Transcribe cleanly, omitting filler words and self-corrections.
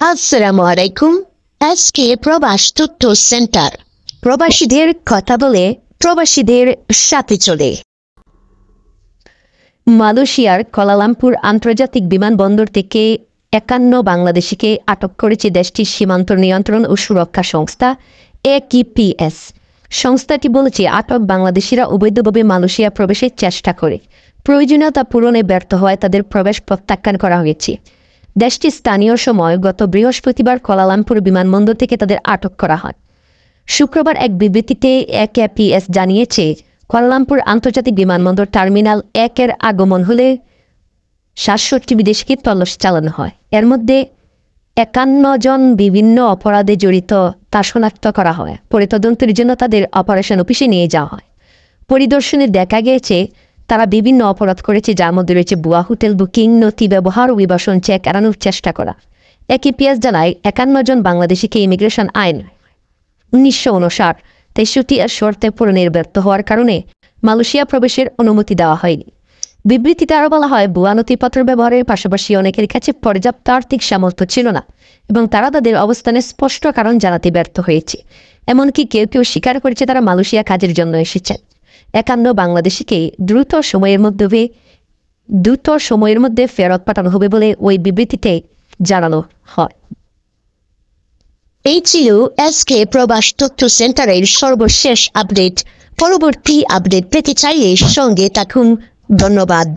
আসসালামু আলাইকুম। আজকে প্রবাস তথ্য সেন্টার প্রবাসীদের কথা বলে প্রবাসীদের সাথে চলে। মালয়েশিয়ার কুয়ালালামপুর আন্তর্জাতিক বিমানবন্দর থেকে ৫১ বাংলাদেশিকে আটক করেছে দেশটির সীমান্ত নিয়ন্ত্রণ ও সুরক্ষা সংস্থা AKPS। সংস্থাটি বলেছে, আটক বাংলাদেশিরা অবৈধভাবে মালয়েশিয়া প্রবেশের চেষ্টা করে প্রয়োজনীয়তা পূরণে ব্যর্থ হওয়ায় তাদের প্রবেশ প্রত্যাখ্যান করা হয়েছে। দেশটির স্থানীয় সময় গত বৃহস্পতিবার কুয়ালালামপুর বিমানবন্দর থেকে তাদের আটক করা হয়। শুক্রবার এক বিবৃতিতে AKPS জানিয়েছে, কুয়ালালামপুর আন্তর্জাতিক বিমানবন্দর টার্মিনাল ১-এর আগমন হলে ৬৭ বিদেশিকে তল্লাশি চালানো হয়। এর মধ্যে ৫১ জন বিভিন্ন অপরাধে জড়িত তা শনাক্ত করা হয়। পরে তদন্তের জন্য তাদের অপারেশন অফিসে নিয়ে যাওয়া হয়। পরিদর্শনে দেখা গিয়েছে তারা বিভিন্ন অপরাধ করেছে, যার মধ্যে রয়েছে ভুয়া হোটেল বুকিং, নথি ব্যবহার ও অভিবাসন চেক এড়ানোর চেষ্টা করা। AKPS জানায়, ৫১ জন বাংলাদেশিকে ইমিগ্রেশন আইন ১৯৫৯ ৬৩ এর শর্তে পূরণের ব্যর্থ হওয়ার কারণে মালয়েশিয়া প্রবেশের অনুমতি দেওয়া হয়নি। বিবৃতিতে আরও বলা হয়, ভুয়া নথিপত্র ব্যবহারের পাশাপাশি অনেকের কাছে পর্যাপ্ত আর্থিক সামর্থ্য ছিল না এবং তারা তাদের অবস্থানের স্পষ্ট কারণ জানাতে ব্যর্থ হয়েছে। এমনকি কেউ কেউ স্বীকার করেছে তারা মালয়েশিয়া কাজের জন্য এসেছেন। ৫১ বাংলাদেশিকে দ্রুত সময়ের মধ্যে ফেরত পাঠানো হবে বলে ওই বিবৃতিতে জানানো হয়। এই ছিল আজকে প্রবাস তথ্য সেন্টারের সর্বশেষ আপডেট। পরবর্তী আপডেট পেতে চাইলে সঙ্গে থাকুন। ধন্যবাদ।